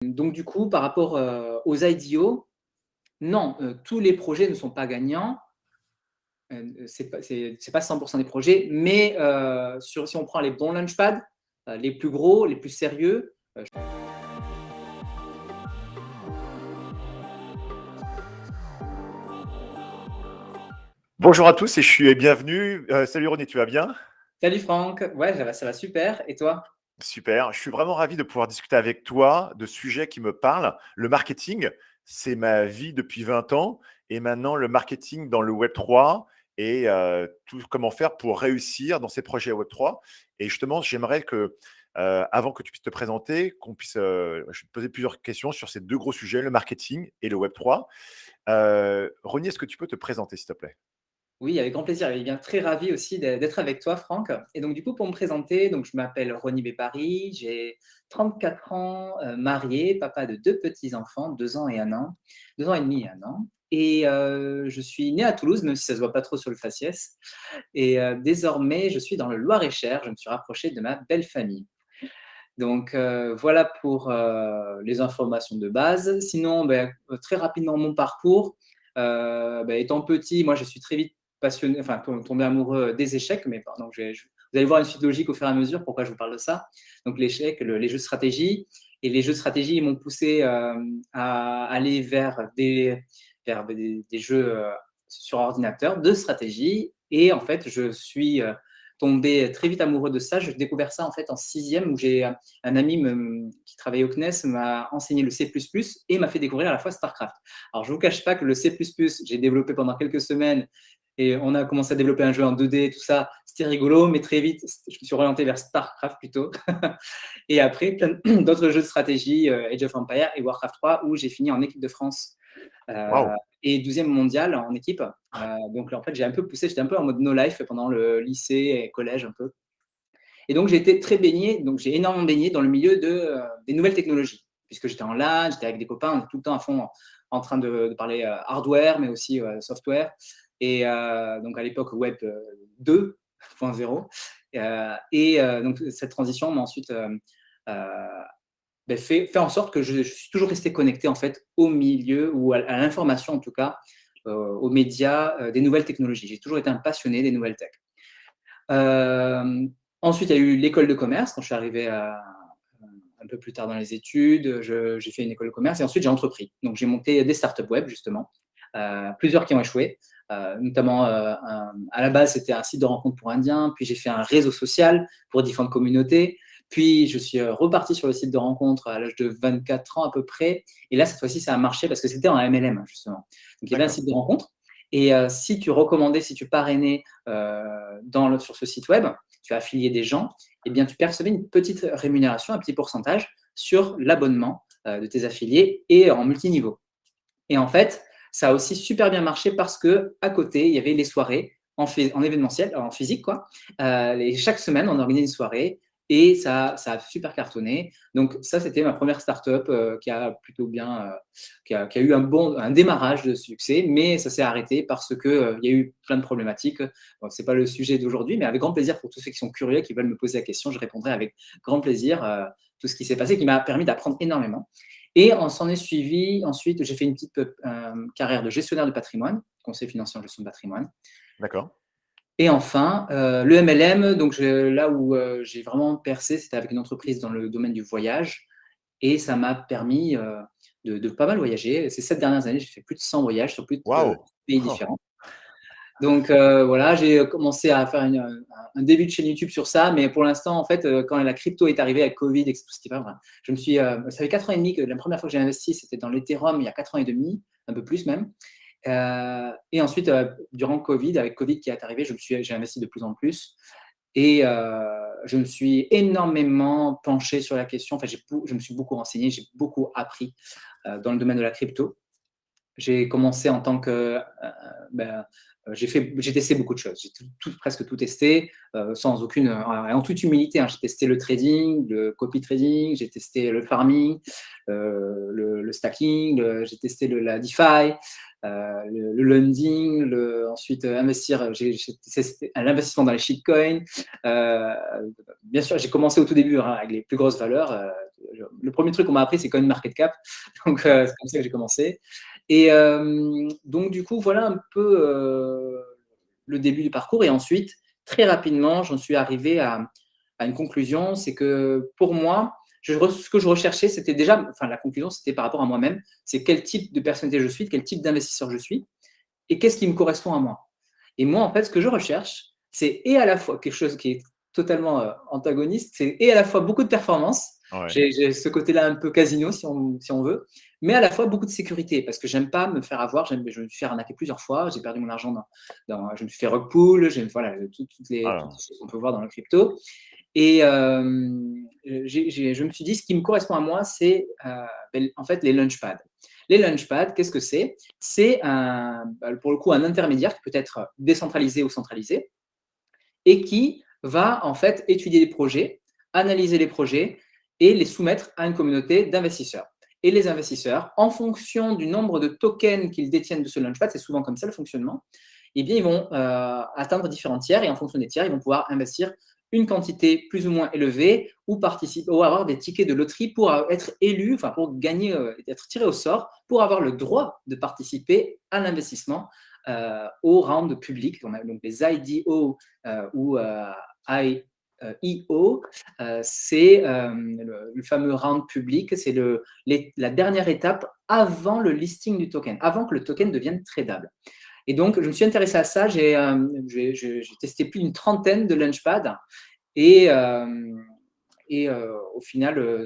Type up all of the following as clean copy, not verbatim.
Donc du coup, par rapport, aux IDO, non, tous les projets ne sont pas gagnants. C'est pas 100 des projets, mais si on prend les bons launchpads, les plus gros, les plus sérieux. Bonjour à tous et je suis bienvenue. Salut René, tu vas bien? Salut Franck, ouais, ça va super. Et toi? Super. Je suis vraiment ravi de pouvoir discuter avec toi de sujets qui me parlent. Le marketing, c'est ma vie depuis 20 ans et maintenant le marketing dans le Web3 et comment faire pour réussir dans ces projets Web3. Et justement, j'aimerais que, avant que tu puisses te présenter, je vais te poser plusieurs questions sur ces deux gros sujets, le marketing et le Web3. René, est-ce que tu peux te présenter, s'il te plaît? Oui, avec grand plaisir et bien très ravi aussi d'être avec toi Franck. Et donc du coup pour me présenter, donc je m'appelle Rony Bépari, j'ai 34 ans, marié, papa de 2 petits-enfants, 2 ans et 1 an, 2 ans et demi et 1 an. Et je suis né à Toulouse, même si ça se voit pas trop sur le faciès. Et désormais, je suis dans le Loir-et-Cher, je me suis rapproché de ma belle famille. Donc voilà pour, les informations de base. Sinon, très rapidement mon parcours, étant petit, moi je suis très vite passionné, enfin tombé amoureux des échecs, mais pardon, vous allez voir une suite logique au fur et à mesure pourquoi je vous parle de ça. Donc l'échec, les jeux de stratégie, et les jeux de stratégie, ils m'ont poussé, à aller vers des jeux, sur ordinateur de stratégie. Et en fait, je suis, tombé très vite amoureux de ça. J'ai découvert ça en fait en sixième, où j'ai un ami qui travaillait au CNES m'a enseigné le C++ et m'a fait découvrir à la fois StarCraft. Alors je ne vous cache pas que le C++, j'ai développé pendant quelques semaines, et on a commencé à développer un jeu en 2D, tout ça, c'était rigolo, mais très vite, je me suis orienté vers StarCraft plutôt. Et après, plein d'autres jeux de stratégie, Age of Empires et Warcraft 3, où j'ai fini en équipe de France, Waouh! et 12e mondial en équipe. Donc en fait, j'ai un peu poussé, j'étais un peu en mode no life pendant le lycée et collège un peu. Et donc, j'ai été très baigné, donc j'ai énormément baigné dans le milieu des nouvelles technologies, puisque j'étais en LAN, j'étais avec des copains, on était tout le temps à fond en train de parler hardware, mais aussi software. Et donc, à l'époque, Web 2.0. Donc, cette transition m'a ensuite fait en sorte que je suis toujours resté connecté en fait au milieu, ou à l'information en tout cas, aux médias, des nouvelles technologies. J'ai toujours été un passionné des nouvelles tech. Euh, Ensuite, il y a eu l'école de commerce quand je suis arrivé un peu plus tard dans les études. J'ai fait une école de commerce et ensuite j'ai entrepris. Donc j'ai monté des startups web justement, plusieurs qui ont échoué. Notamment, à la base, c'était un site de rencontre pour Indiens, puis j'ai fait un réseau social pour différentes communautés, puis je suis reparti sur le site de rencontre à l'âge de 24 ans à peu près, et là, cette fois-ci, ça a marché parce que c'était en MLM, justement. Donc, il y avait un D'accord. site de rencontre, et si tu recommandais, si tu parrainais sur ce site web, tu as affilié des gens, eh bien, tu percevais une petite rémunération, un petit pourcentage sur l'abonnement de tes affiliés et en multiniveau. Et en fait, ça a aussi super bien marché parce que à côté, il y avait les soirées en événementiel, en physique, quoi. Chaque semaine, on organisait une soirée et ça a super cartonné. Donc ça, c'était ma première startup qui a plutôt bien, qui a eu un démarrage de succès, mais ça s'est arrêté parce que il y a eu plein de problématiques. Bon, c'est pas le sujet d'aujourd'hui, mais avec grand plaisir pour tous ceux qui sont curieux, qui veulent me poser la question, je répondrai avec grand plaisir tout ce qui s'est passé, qui m'a permis d'apprendre énormément. Et on s'en est suivi. Ensuite, j'ai fait une petite carrière de gestionnaire de patrimoine, conseiller financier en gestion de patrimoine. D'accord. Et enfin, le MLM, donc là où j'ai vraiment percé, c'était avec une entreprise dans le domaine du voyage. Et ça m'a permis de pas mal voyager. Ces 7 dernières années, j'ai fait plus de 100 voyages sur plus de Waouh! pays différents. Donc voilà, j'ai commencé à faire un début de chaîne YouTube sur ça, mais pour l'instant, en fait, quand la crypto est arrivée avec Covid et tout ce qui va, enfin, ça fait 4 ans et demi que la première fois que j'ai investi, c'était dans l'Ethereum il y a 4 ans et demi, un peu plus même. Et ensuite, durant Covid, avec Covid qui est arrivé, j'ai investi de plus en plus. Et je me suis énormément penché sur la question. Enfin, je me suis beaucoup renseigné, j'ai beaucoup appris dans le domaine de la crypto. J'ai commencé en tant que, ben, j'ai testé beaucoup de choses. J'ai presque tout testé, sans aucune, en toute humilité, hein. J'ai testé le trading, le copy trading, j'ai testé le farming, le stacking, j'ai testé la DeFi, le lending, ensuite investir. J'ai testé l'investissement dans les shitcoins. Bien sûr, j'ai commencé au tout début, hein, avec les plus grosses valeurs. le premier truc qu'on m'a appris, c'est CoinMarketCap. Donc, c'est comme ça que j'ai commencé. Et donc, du coup, voilà un peu le début du parcours. Et ensuite, très rapidement, j'en suis arrivé à une conclusion. C'est que pour moi, ce que je recherchais, c'était déjà, enfin, la conclusion, c'était par rapport à moi-même. C'est quel type de personnalité je suis, quel type d'investisseur je suis et qu'est-ce qui me correspond à moi. Et moi, en fait, ce que je recherche, c'est et à la fois quelque chose qui est totalement antagoniste, c'est et à la fois beaucoup de performance, Ouais. j'ai ce côté-là un peu casino, si on veut, mais à la fois beaucoup de sécurité, parce que j'aime pas me faire avoir, je me suis fait arnaquer plusieurs fois, j'ai perdu mon argent je me suis fait rug pull, voilà, toutes les Alors, choses qu'on peut voir dans le crypto. Et je me suis dit, ce qui me correspond à moi, c'est en fait les launchpads. Les launchpads, qu'est-ce que c'est? C'est pour le coup un intermédiaire qui peut être décentralisé ou centralisé et qui va en fait étudier les projets, analyser les projets et les soumettre à une communauté d'investisseurs. Et les investisseurs, en fonction du nombre de tokens qu'ils détiennent de ce launchpad, c'est souvent comme ça le fonctionnement, eh bien, ils vont atteindre différents tiers et en fonction des tiers, ils vont pouvoir investir une quantité plus ou moins élevée ou participer ou avoir des tickets de loterie pour être élu, enfin pour gagner, être tiré au sort, pour avoir le droit de participer à l'investissement au round public, donc les IDO ou IEO, c'est le fameux round public, c'est la dernière étape avant le listing du token, avant que le token devienne tradable. Et donc, je me suis intéressé à ça. J'ai testé plus d'une trentaine de launchpads. Et, au final,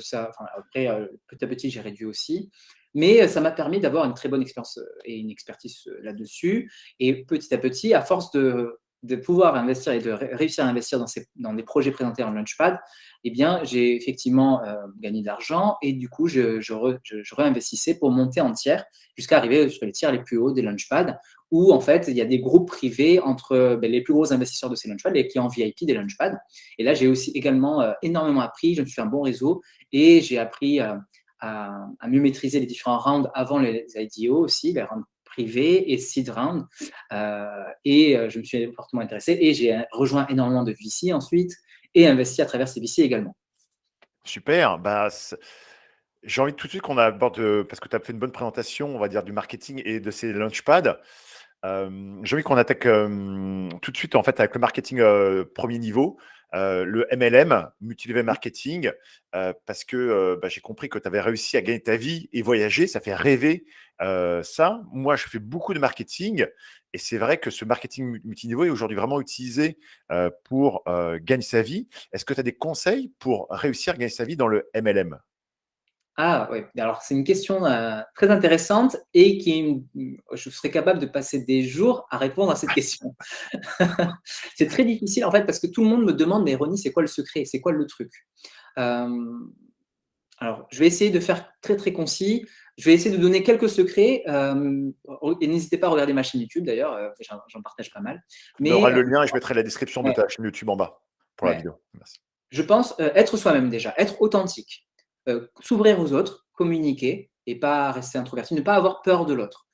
après, petit à petit, j'ai réduit aussi. Mais ça m'a permis d'avoir une très bonne expérience et une expertise là-dessus. Et petit à petit, à force de pouvoir investir et de réussir à investir dans des projets présentés en launchpad, eh bien, j'ai effectivement gagné de l'argent et du coup, je réinvestissais pour monter en tiers jusqu'à arriver sur les tiers les plus hauts des launchpads où en fait, il y a des groupes privés entre les plus gros investisseurs de ces launchpads, les clients VIP des launchpads. Et là, j'ai aussi également énormément appris, je me suis fait un bon réseau et j'ai appris à mieux maîtriser les différents rounds avant les IDO aussi, les rounds privés et seed round. Je me suis fortement intéressé et j'ai rejoint énormément de VC ensuite et investi à travers ces VC également. super. Bah, j'ai envie tout de suite qu'on aborde, parce que tu as fait une bonne présentation, on va dire, du marketing et de ces launchpads. J'ai envie qu'on attaque tout de suite en fait avec le marketing premier niveau, le MLM, multilevel marketing, parce que bah, j'ai compris que tu avais réussi à gagner ta vie et voyager, ça fait rêver ça. Moi, je fais beaucoup de marketing et c'est vrai que ce marketing multiniveau est aujourd'hui vraiment utilisé pour gagner sa vie. Est-ce que tu as des conseils pour réussir à gagner sa vie dans le MLM? Ah oui, alors c'est une question très intéressante et je serais capable de passer des jours à répondre à cette question. C'est très difficile en fait parce que tout le monde me demande, mais Ronnie, c'est quoi le secret? C'est quoi le truc? Euh, alors, je vais essayer de faire très très concis. Je vais essayer de donner quelques secrets et n'hésitez pas à regarder ma chaîne YouTube d'ailleurs, j'en partage pas mal. On aura Mais le lien et je mettrai la description de ouais, ta chaîne YouTube en bas pour la ouais. vidéo. Merci. Je pense être soi-même déjà, être authentique, s'ouvrir aux autres, communiquer et pas rester introverti, ne pas avoir peur de l'autre.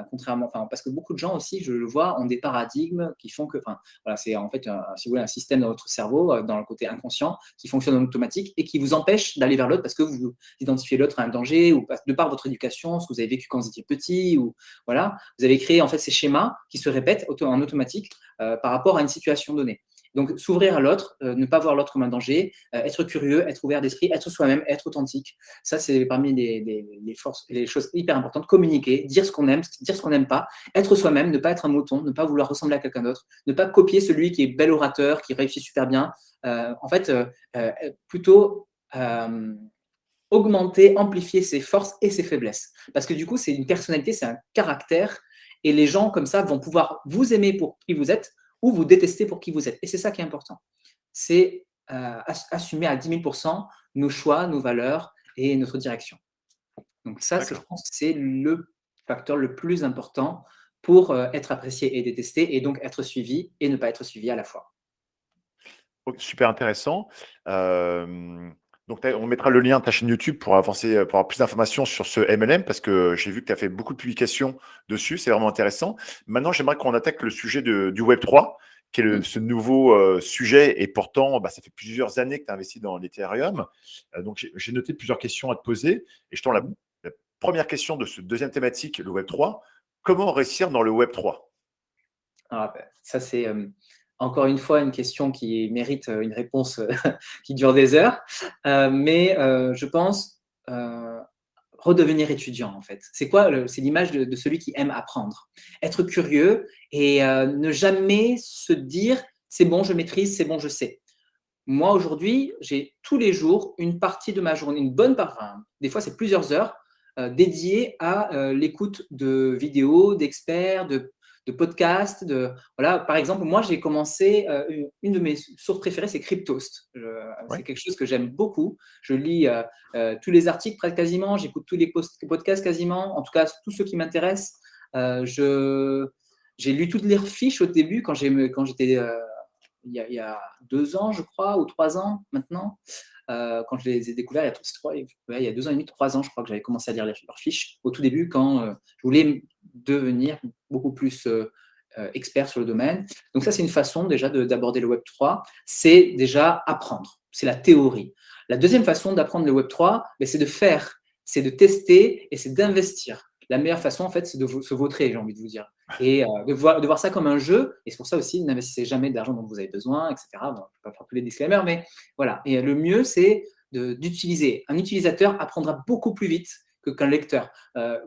Contrairement, parce que beaucoup de gens aussi, je le vois, ont des paradigmes qui font que, voilà, c'est en fait, si vous voulez, un système dans votre cerveau, dans le côté inconscient, qui fonctionne en automatique et qui vous empêche d'aller vers l'autre parce que vous identifiez l'autre à un danger ou de par votre éducation, ce que vous avez vécu quand vous étiez petit, ou voilà, vous avez créé en fait ces schémas qui se répètent en automatique par rapport à une situation donnée. Donc, s'ouvrir à l'autre, ne pas voir l'autre comme un danger, être curieux, être ouvert d'esprit, être soi-même, être authentique. Ça, c'est parmi les forces, les choses hyper importantes. Communiquer, dire ce qu'on aime, dire ce qu'on n'aime pas, être soi-même, ne pas être un mouton, ne pas vouloir ressembler à quelqu'un d'autre, ne pas copier celui qui est bel orateur, qui réussit super bien. Plutôt augmenter, amplifier ses forces et ses faiblesses. Parce que du coup, c'est une personnalité, c'est un caractère, et les gens comme ça vont pouvoir vous aimer pour qui vous êtes ou vous détester pour qui vous êtes. Et c'est ça qui est important. C'est assumer à 10 000% nos choix, nos valeurs et notre direction. Donc ça, je D'accord. pense que c'est le facteur le plus important pour être apprécié et détesté, et donc être suivi et ne pas être suivi à la fois. OK, super intéressant. Donc on mettra le lien de ta chaîne YouTube pour avancer, pour avoir plus d'informations sur ce MLM parce que j'ai vu que tu as fait beaucoup de publications dessus, c'est vraiment intéressant. Maintenant, j'aimerais qu'on attaque le sujet du Web3 qui est ce nouveau sujet. Et pourtant, ça fait plusieurs années que tu as investi dans l'Ethereum. Donc, j'ai noté plusieurs questions à te poser. Et je t'en la première question de ce deuxième thématique, le Web3. Comment réussir dans le Web3? Ça, c'est encore une fois une question qui mérite une réponse qui dure des heures. Mais je pense redevenir étudiant, en fait. C'est quoi c'est l'image de celui qui aime apprendre. Être curieux et ne jamais se dire c'est bon, je maîtrise, c'est bon, je sais. Moi, aujourd'hui, j'ai tous les jours une partie de ma journée, une bonne part, des fois c'est plusieurs heures, dédiées à l'écoute de vidéos, d'experts, de podcasts. Voilà. Par exemple, moi, j'ai commencé, une de mes sources préférées, c'est Cryptost. C'est quelque chose que j'aime beaucoup. Je lis tous les articles presque quasiment, j'écoute tous les podcasts quasiment, en tout cas tous ceux qui m'intéressent. J'ai lu toutes leurs fiches au début quand j'étais il y a 2 ans, je crois, ou 3 ans maintenant, quand je les ai découverts, il y a 2 ans et demi, 3 ans, je crois que j'avais commencé à lire leurs fiches. Au tout début, quand je voulais devenir beaucoup plus expert sur le domaine. Donc ça, c'est une façon déjà d'aborder le Web3, c'est déjà apprendre, c'est la théorie. La deuxième façon d'apprendre le Web3, c'est de faire, c'est de tester et c'est d'investir. La meilleure façon, en fait, c'est de se vautrer, j'ai envie de vous dire. Et de voir ça comme un jeu. Et c'est pour ça aussi, n'investissez jamais d'argent dont vous avez besoin, etc. Bon, je ne vais pas faire tous les disclaimers, mais voilà. Et le mieux, c'est d'utiliser. Un utilisateur apprendra beaucoup plus vite qu'un lecteur.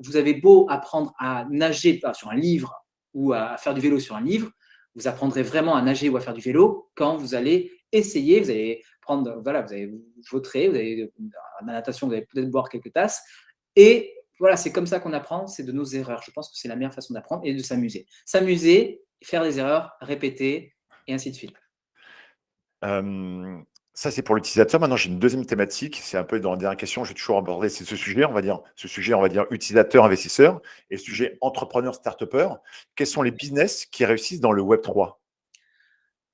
Vous avez beau apprendre à nager sur un livre ou à faire du vélo sur un livre, vous apprendrez vraiment à nager ou à faire du vélo quand vous allez essayer, vous allez prendre, voilà, vous allez vous vautrer, vous allez, à la natation, vous allez peut-être boire quelques tasses. Et voilà, c'est comme ça qu'on apprend, c'est de nos erreurs. Je pense que c'est la meilleure façon d'apprendre et de s'amuser. S'amuser, faire des erreurs, répéter, et ainsi de suite. Ça, c'est pour l'utilisateur. Maintenant, j'ai une deuxième thématique. C'est un peu dans la dernière question, je vais toujours aborder ce sujet, on va dire utilisateur, investisseur, et le sujet entrepreneur, start-upper. Quels sont les business qui réussissent dans le Web3?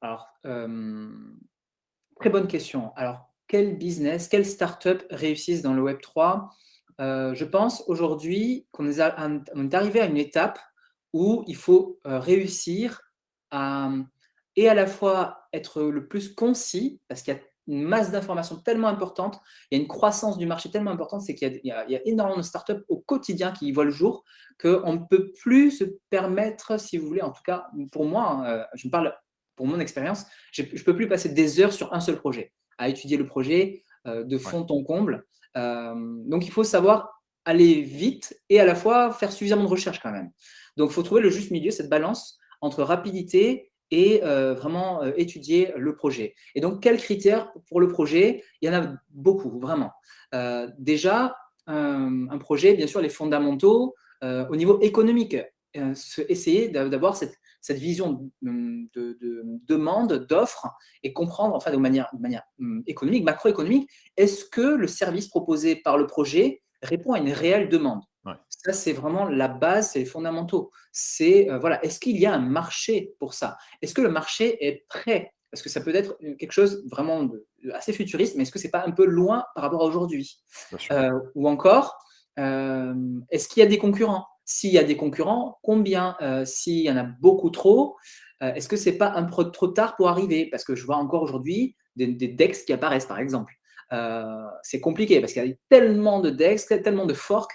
Alors, très bonne question. Alors, quel business, quelle start-up réussissent dans le Web3? Je pense aujourd'hui qu'on est arrivé à une étape où il faut réussir à, et à la fois être le plus concis, parce qu'il y a une masse d'informations tellement importante, il y a une croissance du marché tellement importante, c'est qu'il y a énormément de startups au quotidien qui y voient le jour, qu'on ne peut plus se permettre, si vous voulez, en tout cas pour moi, je me parle pour mon expérience, je ne peux plus passer des heures sur un seul projet, à étudier le projet de Ouais. fond en comble. Donc il faut savoir aller vite et à la fois faire suffisamment de recherche quand même. Donc il faut trouver le juste milieu, cette balance entre rapidité et vraiment étudier le projet. Et donc, quels critères pour le projet? Il y en a beaucoup, vraiment. Déjà, un projet, bien sûr, les fondamentaux au niveau économique. Essayer d'avoir cette vision de demande, d'offre, et comprendre, enfin, de manière économique, macroéconomique, est-ce que le service proposé par le projet répond à une réelle demande? Ouais. Ça, c'est vraiment la base, c'est les fondamentaux. C'est, voilà, est-ce qu'il y a un marché pour ça? Est-ce que le marché est prêt? Parce que ça peut être quelque chose vraiment assez futuriste, mais est-ce que c'est pas un peu loin par rapport à aujourd'hui? Bien sûr. Ou encore, est-ce qu'il y a des concurrents? S'il y a des concurrents, combien? S'il y en a beaucoup trop, est-ce que c'est pas un peu trop tard pour arriver? Parce que je vois encore aujourd'hui des DEX qui apparaissent, par exemple. C'est compliqué parce qu'il y a tellement de DEX, tellement de forks,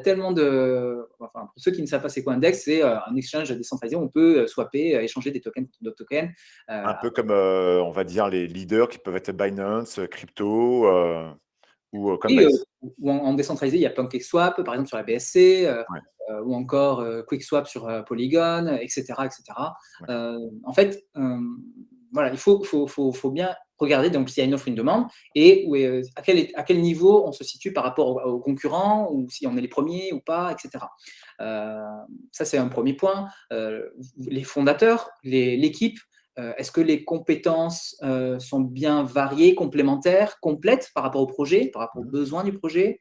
tellement de. Enfin, pour ceux qui ne savent pas c'est quoi un DEX, c'est un exchange décentralisé où on peut swapper, échanger des tokens contre d'autres tokens. Un peu comme, on va dire, les leaders qui peuvent être Binance, Crypto, ou Et Coinbase. ou en décentralisé, il y a PancakeSwap, par exemple, sur la BSC, Ouais, ou encore QuickSwap sur Polygon, etc. etc. d'accord. En fait, voilà, il faut bien regarder donc s'il y a une offre et une demande et à quel niveau on se situe par rapport aux concurrents ou si on est les premiers ou pas, etc. Ça, c'est un premier point. Les fondateurs, l'équipe, est-ce que les compétences sont bien variées, complémentaires, complètes par rapport au projet, par rapport aux Mmh. besoins du projet?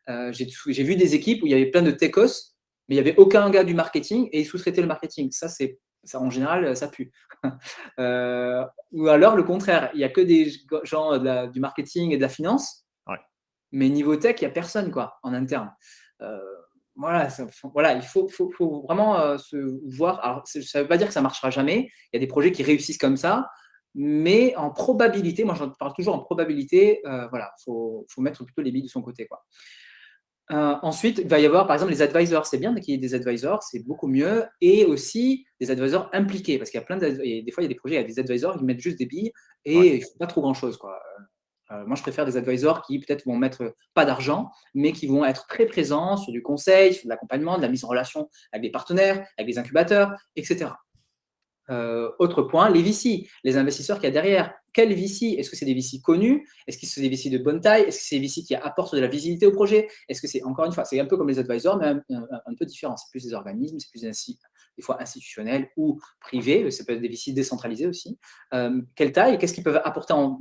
J'ai vu des équipes où il y avait plein de techos, mais il n'y avait aucun gars du marketing et ils sous-traitaient le marketing. Ça, en général, ça pue. Ou alors le contraire, il n'y a que des gens du marketing et de la finance, Ouais. mais niveau tech, il n'y a personne quoi, en interne. Euh, voilà, voilà, il faut vraiment se voir. Alors, ça ne veut pas dire que ça ne marchera jamais. Il y a des projets qui réussissent comme ça, mais en probabilité, moi j'en parle toujours en probabilité, voilà, faut mettre plutôt les billes de son côté, quoi. Ensuite, il va y avoir par exemple les advisors. C'est bien qu'il y ait des advisors, c'est beaucoup mieux. Et aussi des advisors impliqués, parce qu'il y a des fois il y a des projets, il y a des advisors qui mettent juste des billes Ouais, et ils ne font pas trop grand-chose, quoi. Moi, je préfère des advisors qui peut-être vont mettre pas d'argent, mais qui vont être très présents sur du conseil, sur de l'accompagnement, de la mise en relation avec des partenaires, avec des incubateurs, etc. Autre point, les VC, les investisseurs qu'il y a derrière. Quels VC? Est-ce que c'est des VC connus? Est-ce que c'est des VC de bonne taille? Est-ce que c'est des VC qui apportent de la visibilité au projet? Est-ce que c'est, encore une fois, c'est un peu comme les advisors, mais un peu différent. C'est plus des organismes, c'est plus des fois institutionnels ou privés. Ça peut être des VC décentralisés aussi. Quelle taille? Qu'est-ce qu'ils peuvent apporter en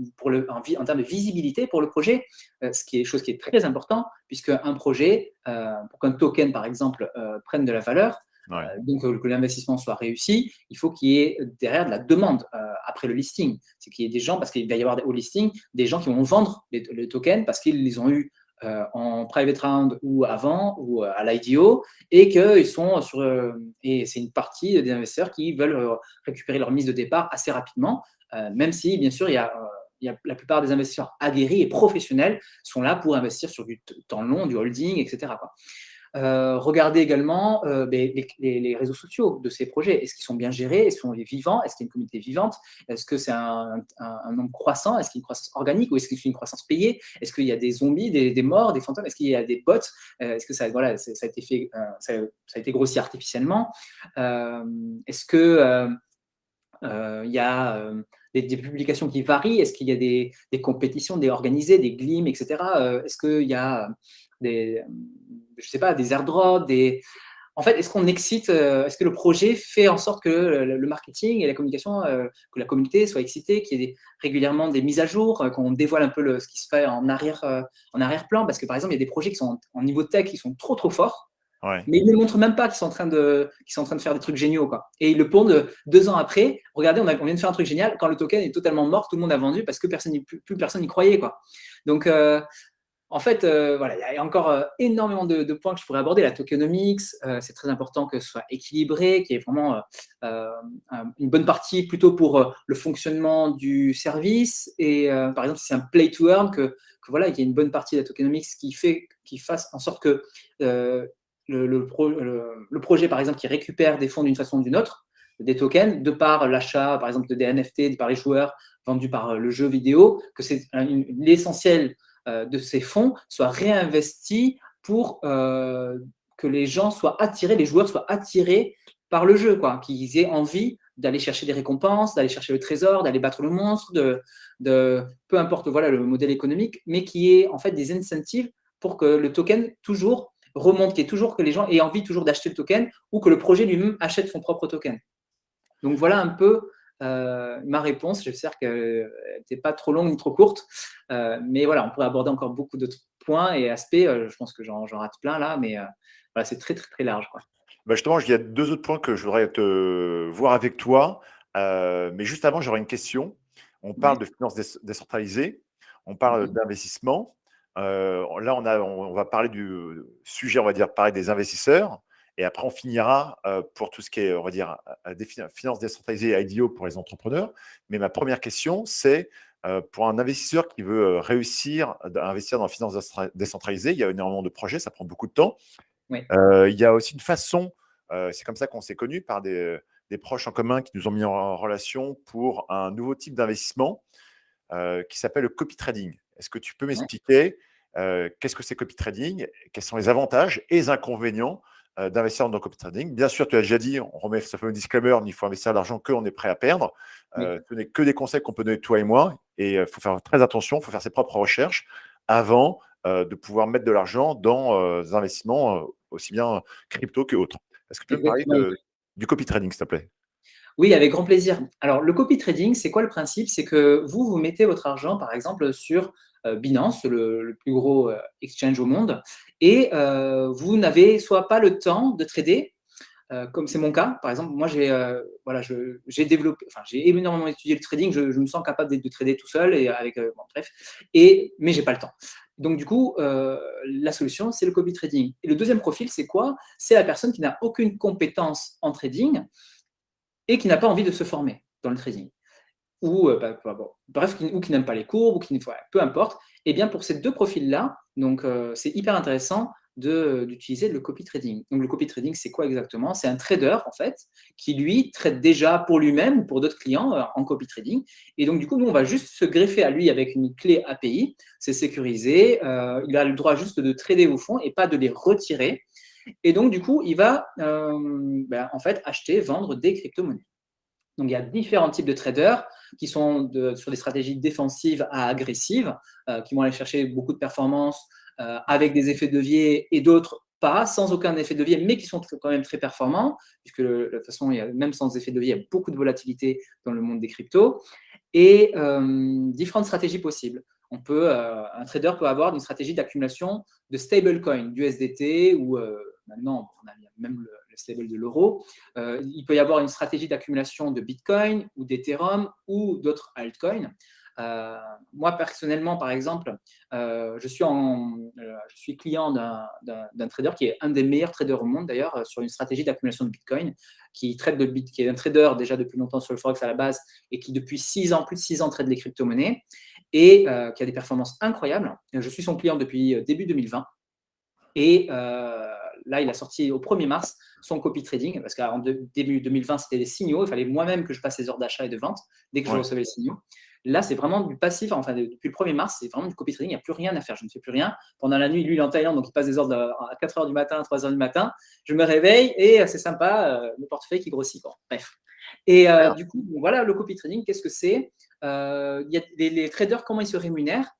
termes de visibilité pour le projet? Ce qui est chose qui est très important, puisque un projet, pour qu'un token, par exemple, prenne de la valeur, ouais. donc que l'investissement soit réussi, il faut qu'il y ait derrière de la demande après le listing. C'est qu'il y ait des gens, parce qu'il va y avoir au listing, des gens qui vont vendre les tokens parce qu'ils les ont eu en private round ou avant ou à l'IDO et qu'ils sont sur. Et c'est une partie des investisseurs qui veulent récupérer leur mise de départ assez rapidement, même si, bien sûr, la plupart des investisseurs aguerris et professionnels sont là pour investir sur du temps long, du holding, etc., quoi. Regardez également les réseaux sociaux de ces projets. Est-ce qu'ils sont bien gérés? Est-ce qu'ils sont vivants? Est-ce qu'il y a une communauté vivante? Est-ce que c'est un nombre croissant? Est-ce qu'il y a une croissance organique ou est-ce que c'est une croissance payée? Est-ce qu'il y a des zombies, des morts, des fantômes? Est-ce qu'il y a des bots? Est-ce que ça a été fait, ça a été grossi artificiellement? Est-ce que il y a des publications qui varient? Est-ce qu'il y a des compétitions, des organisées, des glims, etc. Est-ce qu'il y a je sais pas, des airdrops, En fait, est-ce qu'on excite, est-ce que le projet fait en sorte que le marketing et la communication, que la communauté soit excitée, qu'il y ait régulièrement des mises à jour, qu'on dévoile un peu ce qui se fait en arrière-plan? Parce que par exemple, il y a des projets qui sont en niveau tech qui sont trop forts, Ouais. mais ils ne montrent même pas qu'ils sont en train de faire des trucs géniaux, quoi. Et ils le pondent 2 ans après. Regardez, on vient de faire un truc génial. Quand le token est totalement mort, tout le monde a vendu parce que plus personne n'y croyait, quoi. Donc, en fait, voilà, il y a encore énormément de points que je pourrais aborder. La tokenomics, c'est très important que ce soit équilibré, qu'il y ait vraiment une bonne partie plutôt pour le fonctionnement du service. Et par exemple, si c'est un play to earn, voilà, qu'il y ait une bonne partie de la tokenomics qui fasse en sorte que le projet, par exemple, qui récupère des fonds d'une façon ou d'une autre, des tokens, de par l'achat, par exemple, des NFT, par les joueurs vendus par le jeu vidéo, que c'est l'essentiel de ces fonds soit réinvesti pour que les gens soient attirés, les joueurs soient attirés par le jeu, quoi, qu'ils aient envie d'aller chercher des récompenses, d'aller chercher le trésor, d'aller battre le monstre, peu importe voilà, le modèle économique, mais qui ait en fait des incentives pour que le token toujours remonte, que les gens aient envie toujours d'acheter le token ou que le projet lui-même achète son propre token. Donc voilà un peu ma réponse. J'espère qu'elle n'était pas trop longue ni trop courte. Mais voilà, on pourrait aborder encore beaucoup d'autres points et aspects. Je pense que j'en rate plein là, mais voilà, c'est très large, quoi. Bah, justement, il y a 2 autres points que je voudrais te voir avec toi, mais juste avant, j'aurais une question. On Ouais, parle de finances décentralisées, on parle ouais, d'investissement. Là, on va parler du sujet, on va dire, parler des investisseurs et après on finira, pour tout ce qui est, on va dire, des finances décentralisées, IDO pour les entrepreneurs. Mais ma première question, c'est, pour un investisseur qui veut, réussir à investir dans la finance décentralisée, il y a énormément de projets, ça prend beaucoup de temps. ouais, Il y a aussi une façon, c'est comme ça qu'on s'est connus par des proches en commun qui nous ont mis en relation pour un nouveau type d'investissement, qui s'appelle le copy trading. Est-ce que tu peux ouais. m'expliquer, qu'est-ce que c'est copy trading? Quels sont les avantages et les inconvénients, d'investir dans le copy trading? Bien sûr, tu as déjà dit, on remet ce fameux disclaimer, il faut investir l'argent qu'on est prêt à perdre. Oui. Ce n'est que des conseils qu'on peut donner toi et moi et il faut faire très attention, il faut faire ses propres recherches avant, de pouvoir mettre de l'argent dans, des investissements, aussi bien crypto que autres. Est-ce que tu peux me parler Exactement. du copy trading, s'il te plaît? Oui, avec grand plaisir. Alors, le copy trading, c'est quoi le principe? C'est que vous mettez votre argent, par exemple, sur Binance, le plus gros exchange au monde, et vous n'avez soit pas le temps de trader, comme c'est mon cas. Par exemple, moi, voilà, j'ai développé, enfin, j'ai énormément étudié le trading. Je me sens capable de trader tout seul et avec, bon, bref. Mais j'ai pas le temps. Donc, du coup, la solution, c'est le copy trading. Et le deuxième profil, c'est quoi? C'est la personne qui n'a aucune compétence en trading et qui n'a pas envie de se former dans le trading. Ou, bref, ou qui n'aime pas les courbes, ou qui, peu importe. Et bien, pour ces deux profils-là, donc, c'est hyper intéressant d'utiliser le copy trading. Donc, le copy trading, c'est quoi exactement? C'est un trader, en fait, qui, lui, trade déjà pour lui-même ou pour d'autres clients en copy trading. Et donc, du coup, nous, on va juste se greffer à lui avec une clé API. C'est sécurisé. Il a le droit juste de trader vos fonds et pas de les retirer. Et donc, du coup, il va, en fait, acheter, vendre des crypto-monnaies. Donc, il y a différents types de traders qui sont sur des stratégies défensives à agressives, qui vont aller chercher beaucoup de performance avec des effets de levier, et d'autres pas, sans aucun effet de levier, mais qui sont quand même très performants, puisque de toute façon, même sans effet de levier, il y a beaucoup de volatilité dans le monde des cryptos, et différentes stratégies possibles. Un trader peut avoir une stratégie d'accumulation de stablecoin, du USDT, ou maintenant, on a même le stable de l'euro. Il peut y avoir une stratégie d'accumulation de Bitcoin ou d'Ethereum ou d'autres altcoins. Moi, personnellement, par exemple, je suis client d'un trader qui est un des meilleurs traders au monde, d'ailleurs, sur une stratégie d'accumulation de Bitcoin, qui est un trader déjà depuis longtemps sur le Forex à la base, et qui, depuis plus de 6 ans, trade les crypto-monnaies, et qui a des performances incroyables. Je suis son client depuis début 2020. Et là, il a sorti au 1er mars son copy trading, parce qu'en début 2020, c'était des signaux. Il fallait moi-même que je passe les ordres d'achat et de vente dès que je recevais les signaux. Là, c'est vraiment du passif. Enfin, depuis le 1er mars, c'est vraiment du copy trading. Il n'y a plus rien à faire. Je ne fais plus rien. Pendant la nuit, lui, il est en Thaïlande, donc il passe des ordres à 4 h du matin, 3 h du matin. Je me réveille et c'est sympa, le portefeuille qui grossit. Quoi. Bref. Et du coup, voilà, le copy trading, qu'est-ce que c'est? Il y a les traders, comment ils se rémunèrent?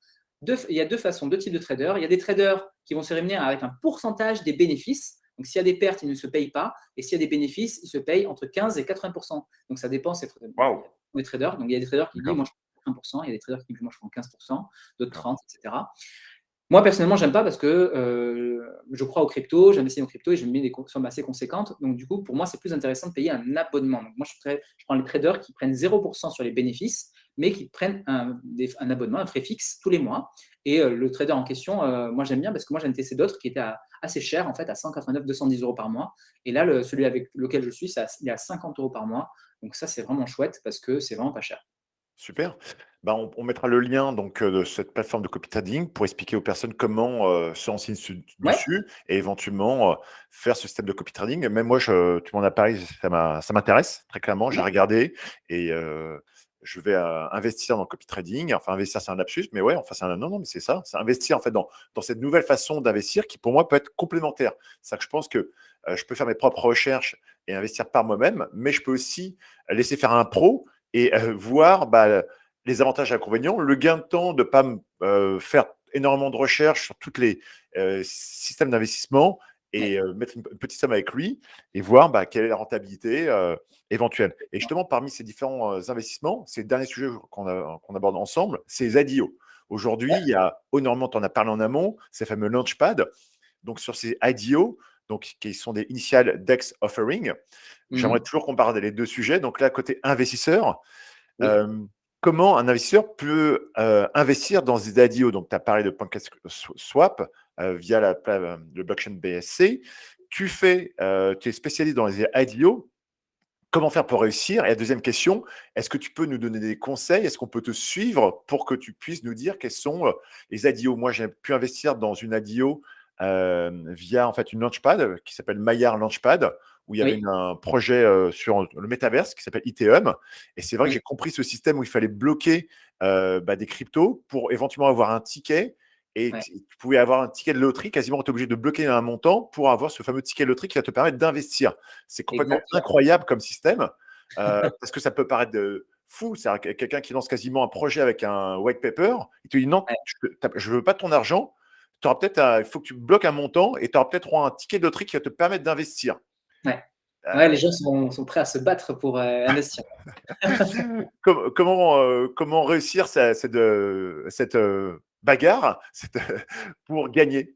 Il y a deux façons, deux types de traders. Il y a des traders qui vont se rémunérer avec un pourcentage des bénéfices. Donc, s'il y a des pertes, ils ne se payent pas. Et s'il y a des bénéfices, ils se payent entre 15 et 80%. Donc, ça dépend des traders. Donc, il y a des traders qui disent, moi, je prends 1%. Il y a des traders qui disent, moi, je prends 15%, d'autres 30%, etc. Moi, personnellement, j'aime pas parce que je crois aux crypto, j'investis en crypto et je mets des sommes assez conséquentes. Donc, du coup, pour moi, c'est plus intéressant de payer un abonnement. Donc, moi, je prends les traders qui prennent 0% sur les bénéfices, mais qui prennent un abonnement, un frais fixe tous les mois. Et le trader en question, moi, j'aime bien parce que moi, j'en ai testé d'autres qui étaient assez chers, en fait, à 189, 210 euros par mois. Et là, celui avec lequel je suis, il est à 50 euros par mois. Donc, ça, c'est vraiment chouette parce que c'est vraiment pas cher. Super. Bah, on mettra le lien donc, de cette plateforme de copy trading pour expliquer aux personnes comment se renseigner Ouais, dessus et éventuellement faire ce système de copy trading. Même moi, tu m'en as parlé, ça m'intéresse très clairement. J'ai ouais, regardé et je vais investir dans le copy trading. Enfin, investir, c'est un lapsus, mais ouais, enfin, non, non, mais c'est ça. C'est investir en fait dans cette nouvelle façon d'investir qui, pour moi, peut être complémentaire. C'est ça que je pense que je peux faire mes propres recherches et investir par moi-même, mais je peux aussi laisser faire un pro et voir les avantages et inconvénients, le gain de temps de ne pas faire énormément de recherches sur tous les systèmes d'investissement ouais. et mettre une petite somme avec lui et voir quelle est la rentabilité éventuelle. Et justement, parmi ces différents investissements, c'est le dernier sujet qu'on aborde ensemble, c'est les IDO. Aujourd'hui, il y a énormément, tu en as parlé en amont, ces fameux launchpad. Donc, sur ces IDO, donc, qui sont des Initial Dex Offering, j'aimerais Mhm. toujours qu'on parle des deux sujets. Donc là, côté investisseur, Oui. comment un investisseur peut investir dans des IDO? Donc, tu as parlé de PancakeSwap via le blockchain BSC. Tu es spécialiste dans les IDO. Comment faire pour réussir? Et la deuxième question, est-ce que tu peux nous donner des conseils? Est-ce qu'on peut te suivre pour que tu puisses nous dire quels sont les IDO? Moi, j'ai pu investir dans une IDO via en fait une launchpad qui s'appelle Maillard Launchpad, où il y avait Oui. un projet sur le métaverse qui s'appelle Ethereum. Et c'est vrai que Oui. j'ai compris ce système où il fallait bloquer des cryptos pour éventuellement avoir un ticket. Et Ouais. tu pouvais avoir un ticket de loterie, quasiment tu es obligé de bloquer un montant pour avoir ce fameux ticket de loterie qui va te permettre d'investir. C'est complètement Exactement. incroyable comme système parce que ça peut paraître fou. C'est quelqu'un qui lance quasiment un projet avec un white paper. Il te dit non, Ouais. je ne veux pas ton argent. Il faut que tu bloques un montant et tu auras peut-être un ticket de loterie qui va te permettre d'investir. Ouais. Ouais, Euh, les gens sont prêts à se battre pour investir. comment réussir cette bagarre pour gagner?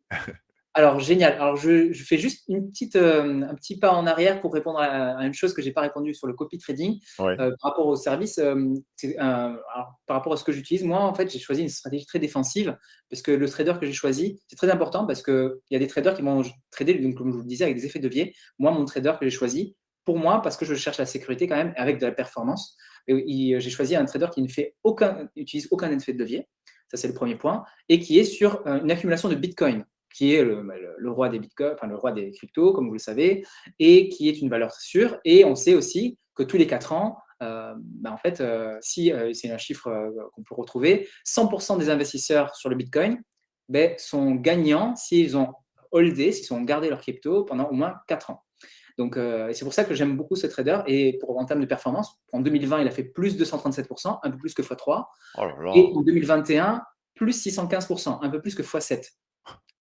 Alors, génial. Alors, je fais juste un petit pas en arrière pour répondre à une chose que je n'ai pas répondu sur le copy trading. Oui, Par rapport au service, alors, par rapport à ce que j'utilise, moi, en fait, j'ai choisi une stratégie très défensive parce que le trader que j'ai choisi, c'est très important parce qu'il y a des traders qui vont trader, donc, comme je vous le disais, avec des effets de levier. Moi, mon trader que j'ai choisi, pour moi, parce que je cherche la sécurité quand même, avec de la performance, j'ai choisi un trader qui n'utilise aucun effet de levier. Ça, c'est le premier point. Et qui est sur une accumulation de Bitcoin, qui est le roi des bitcoins, enfin le roi des cryptos, comme vous le savez, et qui est une valeur sûre. Et on sait aussi que tous les 4 ans, en fait, si c'est un chiffre qu'on peut retrouver, 100% des investisseurs sur le Bitcoin sont gagnants s'ils ont holdé, s'ils ont gardé leur crypto pendant au moins 4 ans. Donc, c'est pour ça que j'aime beaucoup ce trader. Et en termes de performance, en 2020, il a fait plus de 137%, un peu plus que x3. oh là Et là, en 2021, plus 615%, un peu plus que x7.